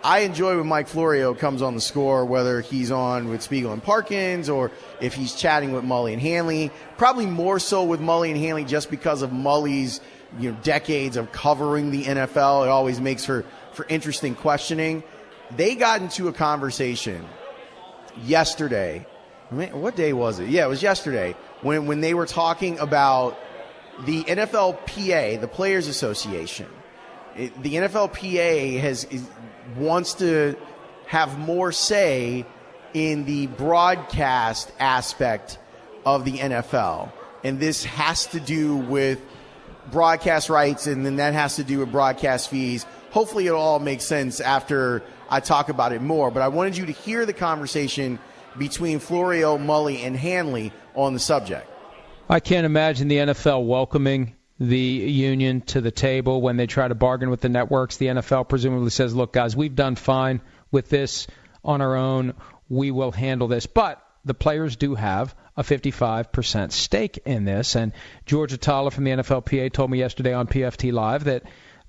I enjoy when Mike Florio comes on the score, whether he's on with Spiegel and Parkins or if he's chatting with Mully and Hanley. Probably more so with Mully and Hanley just because of Mully's decades of covering the NFL. It always makes for interesting questioning. They got into a conversation yesterday. What day was it? Yeah, it was yesterday when they were talking about the NFLPA, the Players Association. The NFLPA wants to have more say in the broadcast aspect of the NFL. And this has to do with broadcast rights, and then that has to do with broadcast fees. Hopefully it all makes sense after I talk about it more. But I wanted you to hear the conversation between Florio, Mully, and Hanley on the subject. I can't imagine the NFL welcoming the union to the table when they try to bargain with the networks. The NFL presumably says, look, guys, we've done fine with this on our own. We will handle this. But the players do have a 55% stake in this. And George Atala from the NFLPA told me yesterday on PFT Live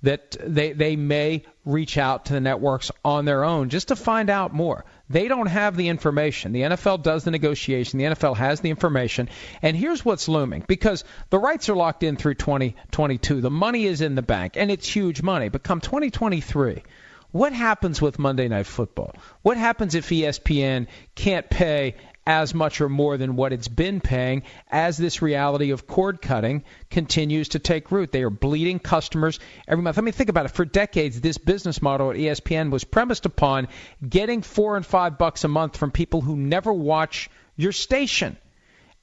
that they may reach out to the networks on their own just to find out more. They don't have the information. The NFL does the negotiation. The NFL has the information. And here's what's looming, because the rights are locked in through 2022. The money is in the bank, and it's huge money. But come 2023, what happens with Monday Night Football? What happens if ESPN can't pay as much or more than what it's been paying as this reality of cord cutting continues to take root? They are bleeding customers every month. I mean, think about it. For decades, this business model at ESPN was premised upon getting $4 and $5 a month from people who never watch your station.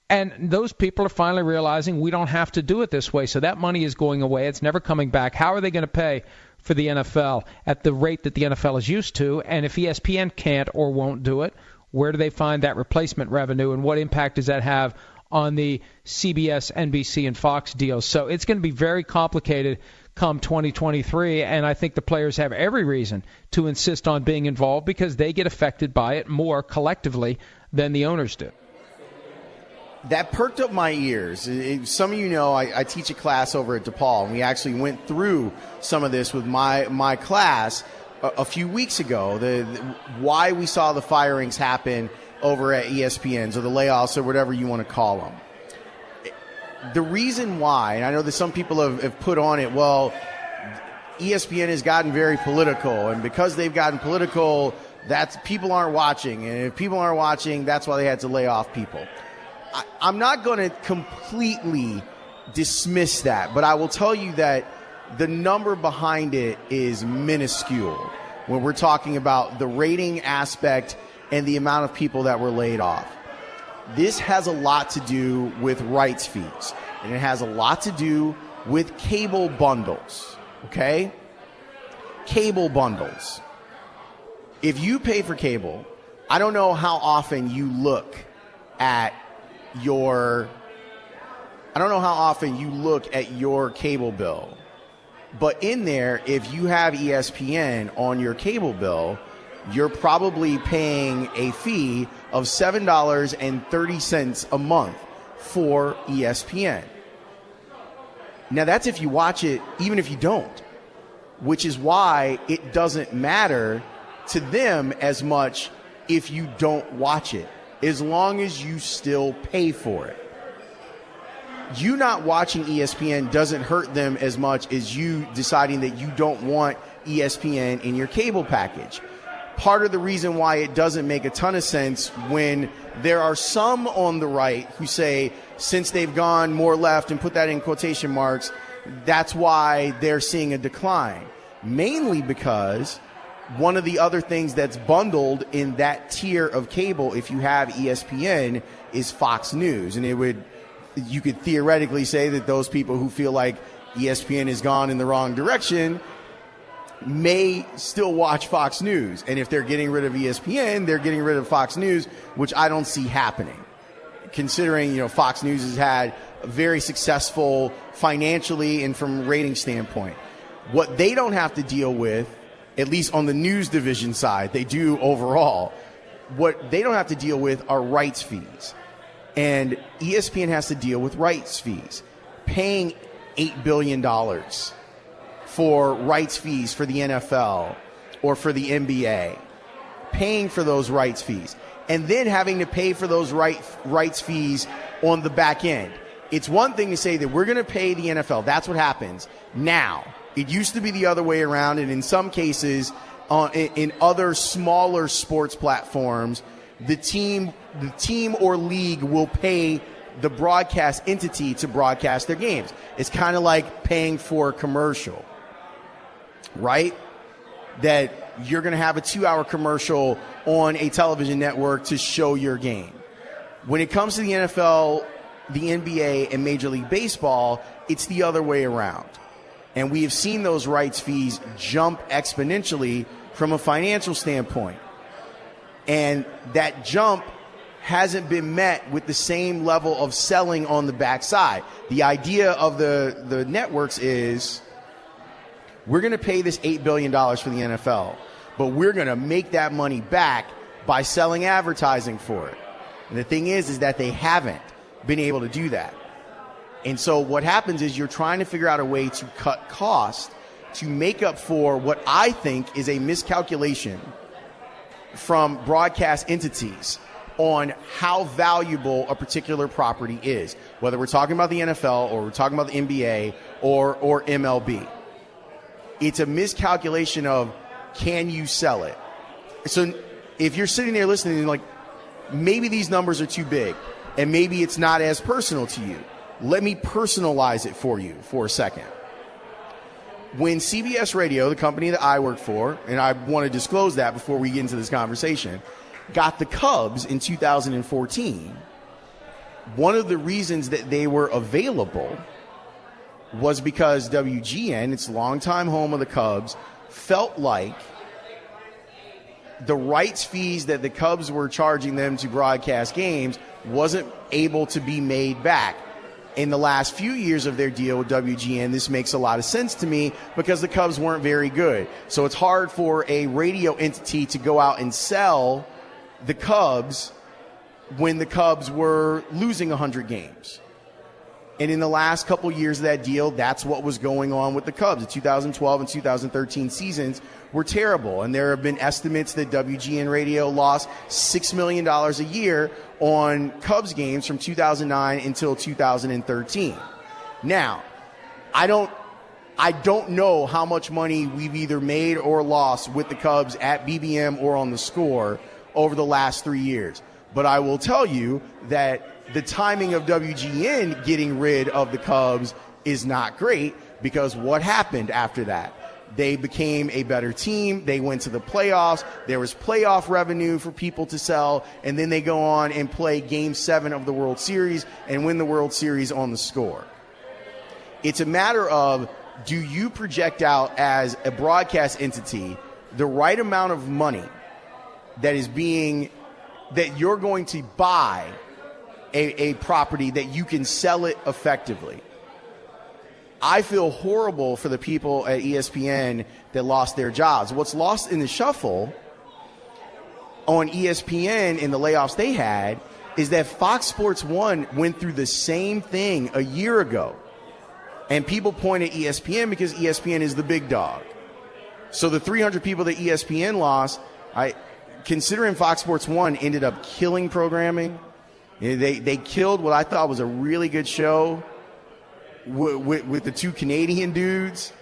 And those people are finally realizing we don't have to do it this way. So that money is going away. It's never coming back. How are they going to pay for the NFL at the rate that the NFL is used to? And if ESPN can't or won't do it, where do they find that replacement revenue, and what impact does that have on the CBS, NBC, and Fox deals? So it's going to be very complicated come 2023, and I think the players have every reason to insist on being involved because they get affected by it more collectively than the owners do. That perked up my ears. Some of you know I teach a class over at DePaul, and we actually went through some of this with my class a few weeks ago, why we saw the firings happen over at ESPN's or the layoffs or whatever you want to call them. The reason why, and I know that some people have put on it, well, ESPN has gotten very political, and because they've gotten political, that's people aren't watching, and if people aren't watching, that's why they had to lay off people. I'm not going to completely dismiss that, but I will tell you that the number behind it is minuscule when we're talking about the rating aspect and the amount of people that were laid off. This has a lot to do with rights fees, and it has a lot to do with cable bundles, okay? Cable bundles. If you pay for cable, I don't know how often you look at your cable bill. But in there, if you have ESPN on your cable bill, you're probably paying a fee of $7.30 a month for ESPN. Now, that's if you watch it, even if you don't, which is why it doesn't matter to them as much if you don't watch it, as long as you still pay for it. You not watching ESPN doesn't hurt them as much as you deciding that you don't want ESPN in your cable package. Part of the reason why it doesn't make a ton of sense when there are some on the right who say, since they've gone more left and put that in quotation marks, that's why they're seeing a decline. Mainly because one of the other things that's bundled in that tier of cable, if you have ESPN, is Fox News. And you could theoretically say that those people who feel like ESPN has gone in the wrong direction may still watch Fox News. And if they're getting rid of ESPN, they're getting rid of Fox News, which I don't see happening. Considering, Fox News has had a very successful financially and from a rating standpoint. What they don't have to deal with, at least on the news division side, they do overall, what they don't have to deal with are rights fees. And ESPN has to deal with rights fees, paying $8 billion for rights fees for the NFL, or for the NBA, paying for those rights fees, and then having to pay for those rights fees on the back end. It's one thing to say that we're going to pay the NFL. That's what happens now. It used to be the other way around, and in some cases, in other smaller sports platforms, the team or league will pay the broadcast entity to broadcast their games. It's kind of like paying for a commercial, right? That you're going to have a 2-hour commercial on a television network to show your game. When it comes to the NFL, the NBA, and Major League Baseball, it's the other way around. And we have seen those rights fees jump exponentially from a financial standpoint. And that jump hasn't been met with the same level of selling on the backside. The idea of the networks is, we're going to pay this $8 billion for the NFL, but we're going to make that money back by selling advertising for it. And the thing is that they haven't been able to do that. And so what happens is you're trying to figure out a way to cut costs to make up for what I think is a miscalculation from broadcast entities on how valuable a particular property is, whether we're talking about the NFL or we're talking about the NBA or MLB. It's a miscalculation of, can you sell it? So if you're sitting there listening and like, maybe these numbers are too big and maybe it's not as personal to you, let me personalize it for you for a second. When CBS Radio, the company that I work for, and I want to disclose that before we get into this conversation, got the Cubs in 2014, one of the reasons that they were available was because WGN, its longtime home of the Cubs, felt like the rights fees that the Cubs were charging them to broadcast games wasn't able to be made back. In the last few years of their deal with WGN, this makes a lot of sense to me because the Cubs weren't very good. So it's hard for a radio entity to go out and sell the Cubs when the Cubs were losing 100 games. And in the last couple years of that deal, that's what was going on with the Cubs. The 2012 and 2013 seasons were terrible. And there have been estimates that WGN Radio lost $6 million a year on Cubs games from 2009 until 2013. Now, I don't know how much money we've either made or lost with the Cubs at BBM or on the Score over the last 3 years. But I will tell you that the timing of WGN getting rid of the Cubs is not great, because what happened after that? They became a better team. They went to the playoffs. There was playoff revenue for people to sell. And then they go on and play Game 7 of the World Series and win the World Series on the Score. It's a matter of, do you project out as a broadcast entity the right amount of money that you're going to buy a property that you can sell it effectively? I feel horrible for the people at ESPN that lost their jobs. What's lost in the shuffle on ESPN in the layoffs they had is that Fox Sports 1 went through the same thing a year ago. And people point at ESPN because ESPN is the big dog. So the 300 people that ESPN lost, considering Fox Sports 1 ended up killing programming. They killed what I thought was a really good show with the two Canadian dudes,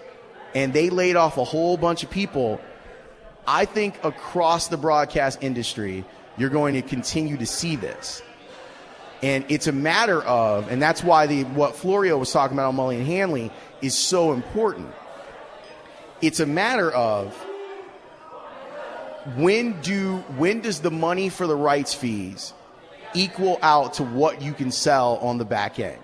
and they laid off a whole bunch of people. I think across the broadcast industry, you're going to continue to see this. And it's a matter of, and that's why what Florio was talking about on Mully and Hanley is so important. It's a matter of, when does the money for the rights fees equal out to what you can sell on the back end?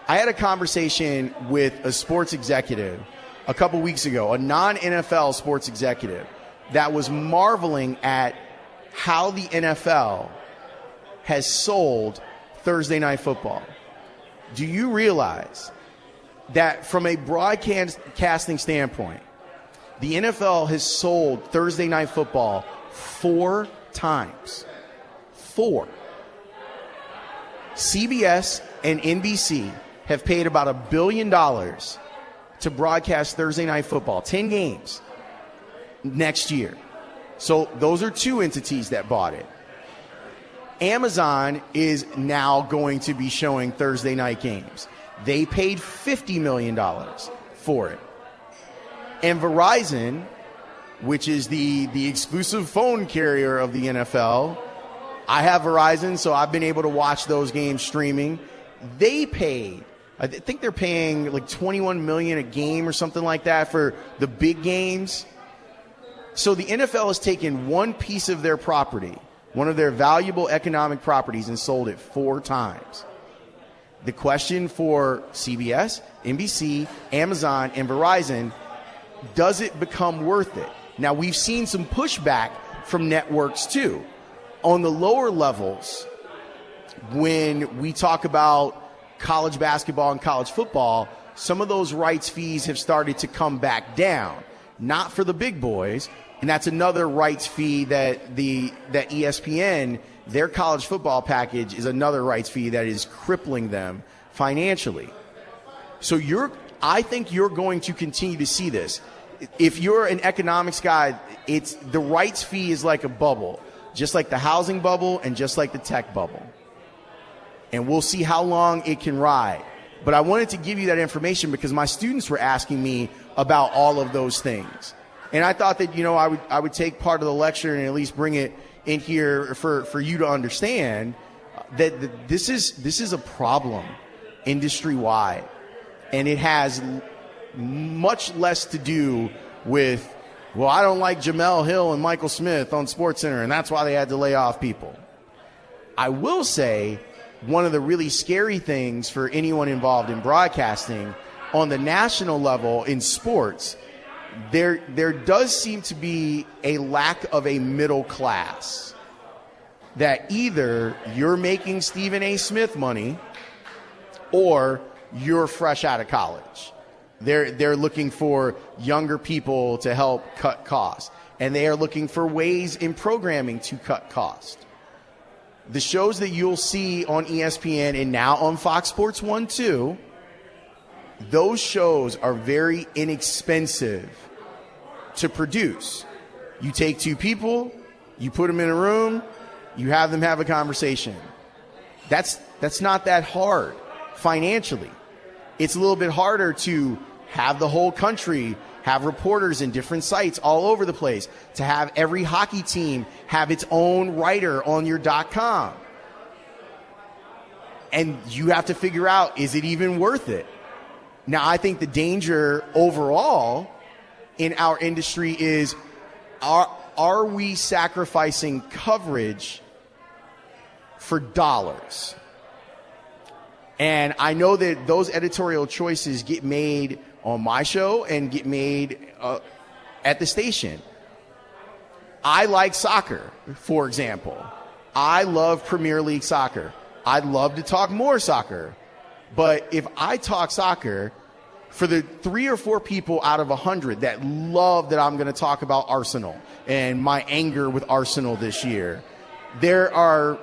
I had a conversation with a sports executive a couple weeks ago, a non-NFL sports executive, that was marveling at how the NFL has sold Thursday Night Football. Do you realize that from a broadcasting standpoint, the NFL has sold Thursday Night Football 4 times? 4. CBS and NBC have paid about $1 billion to broadcast Thursday Night Football, 10 games. next year. So those are two entities that bought it. Amazon is now going to be showing Thursday night games. They paid $50 million for it. And Verizon, which is the exclusive phone carrier of the NFL, I have Verizon, so I've been able to watch those games streaming. They paid, I think they're paying like $21 million a game or something like that for the big games. So the NFL has taken one piece of their property, one of their valuable economic properties, and sold it 4 times. The question for CBS, NBC, Amazon, and Verizon, does it become worth it? Now, we've seen some pushback from networks, too. On the lower levels, when we talk about college basketball and college football, some of those rights fees have started to come back down. Not for the big boys, and that's another rights fee that ESPN, their college football package, is another rights fee that is crippling them financially. So I think you're going to continue to see this. If you're an economics guy, it's the rights fee is like a bubble, just like the housing bubble and just like the tech bubble. And we'll see how long it can ride. But I wanted to give you that information because my students were asking me about all of those things. And I thought that, I would take part of the lecture and at least bring it in here for you to understand that this is a problem industry-wide. And it has much less to do with, well, I don't like Jamel Hill and Michael Smith on SportsCenter, and that's why they had to lay off people. I will say one of the really scary things for anyone involved in broadcasting on the national level in sports, there does seem to be a lack of a middle class. That either you're making Stephen A. Smith money or you're fresh out of college. They're looking for younger people to help cut costs. And they are looking for ways in programming to cut costs. The shows that you'll see on ESPN and now on Fox Sports 1 too, those shows are very inexpensive to produce. You take 2 people, you put them in a room, you have them have a conversation. That's not that hard financially. It's a little bit harder to have the whole country have reporters in different sites all over the place, to have every hockey team have its own writer on your .com. And you have to figure out, is it even worth it? Now, I think the danger overall in our industry is, are we sacrificing coverage for dollars? And I know that those editorial choices get made on my show and get made at the station. I like soccer, for example. I love Premier League soccer. I'd love to talk more soccer. But if I talk soccer, for the 3 or 4 people out of 100 that love that I'm going to talk about Arsenal and my anger with Arsenal this year, there are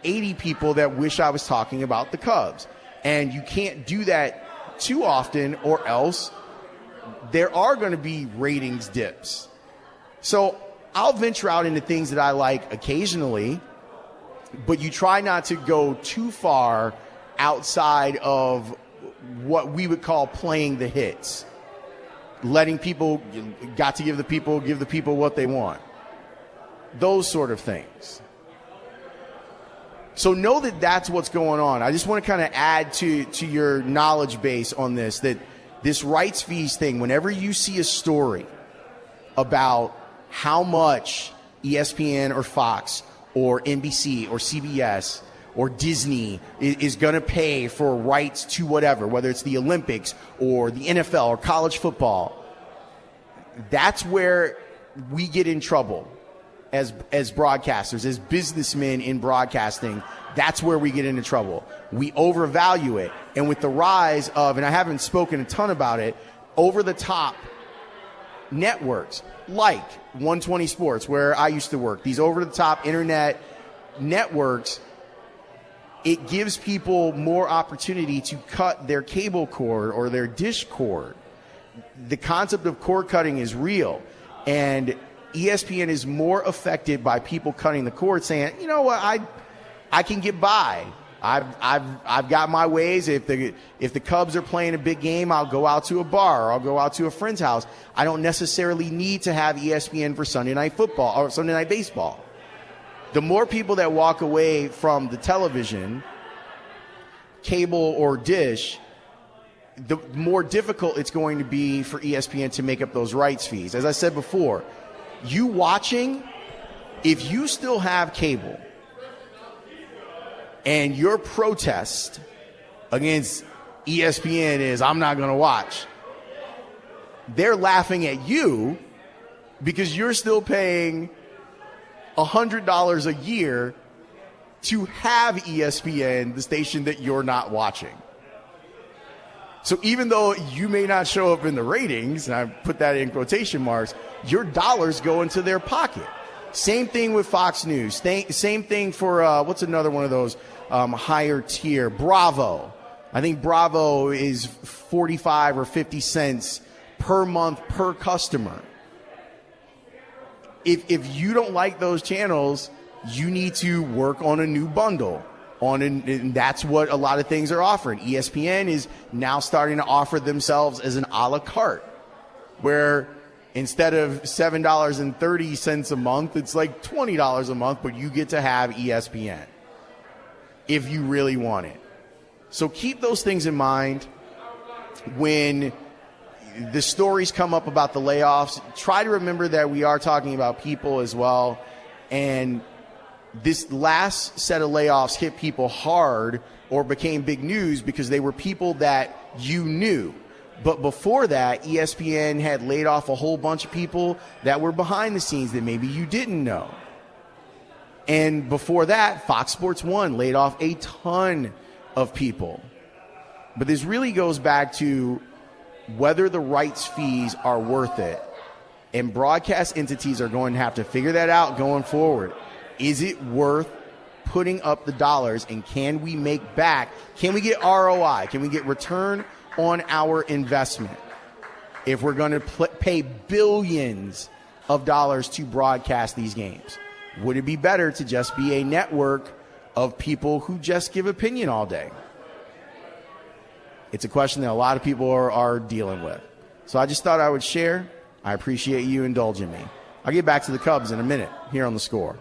80 people that wish I was talking about the Cubs. And you can't do that too often, or else there are going to be ratings dips. So I'll venture out into things that I like occasionally, but you try not to go too far outside of what we would call playing the hits. Letting people, got to give the people what they want. Those sort of things. So know that that's what's going on. I just want to kind of add to your knowledge base on this, that this rights fees thing, whenever you see a story about how much ESPN or Fox or NBC or CBS or Disney is going to pay for rights to whatever, whether it's the Olympics or the NFL or college football, that's where we get in trouble. As broadcasters, as businessmen in broadcasting, that's where we get into trouble. We overvalue it. And with the rise of, and I haven't spoken a ton about it, over-the-top networks like 120 Sports, where I used to work, these over-the-top internet networks, it gives people more opportunity to cut their cable cord or their dish cord. The concept of cord cutting is real. And ESPN is more affected by people cutting the cord saying, you know what, I can get by. I've got my ways. If the Cubs are playing a big game, I'll go out to a bar or I'll go out to a friend's house. I don't necessarily need to have ESPN for Sunday Night Football or Sunday Night Baseball. The more people that walk away from the television, cable or dish, the more difficult it's going to be for ESPN to make up those rights fees. As I said before, you watching, if you still have cable and your protest against ESPN is, I'm not going to watch, they're laughing at you because you're still paying $100 a year to have ESPN, the station that you're not watching. So even though you may not show up in the ratings, and I put that in quotation marks, your dollars go into their pocket. Same thing with Fox News. Same thing for, what's another one of those higher tier? Bravo. I think Bravo is 45 or 50 cents per month per customer. If you don't like those channels, you need to work on a new bundle. And that's what a lot of things are offering. ESPN is now starting to offer themselves as an a la carte, where instead of $7.30 a month, it's like $20 a month, but you get to have ESPN if you really want it. So keep those things in mind when the stories come up about the layoffs. Try to remember that we are talking about people as well. And this last set of layoffs hit people hard or became big news because they were people that you knew. But before that, ESPN had laid off a whole bunch of people that were behind the scenes that maybe you didn't know. And before that, Fox Sports 1 laid off a ton of people. But this really goes back to whether the rights fees are worth it. And broadcast entities are going to have to figure that out going forward. Is it worth putting up the dollars, and can we make back? Can we get ROI? Can we get return on our investment if we're going to pay billions of dollars to broadcast these games? Would it be better to just be a network of people who just give opinion all day? It's a question that a lot of people are dealing with. So I just thought I would share. I appreciate you indulging me. I'll get back to the Cubs in a minute here on The Score.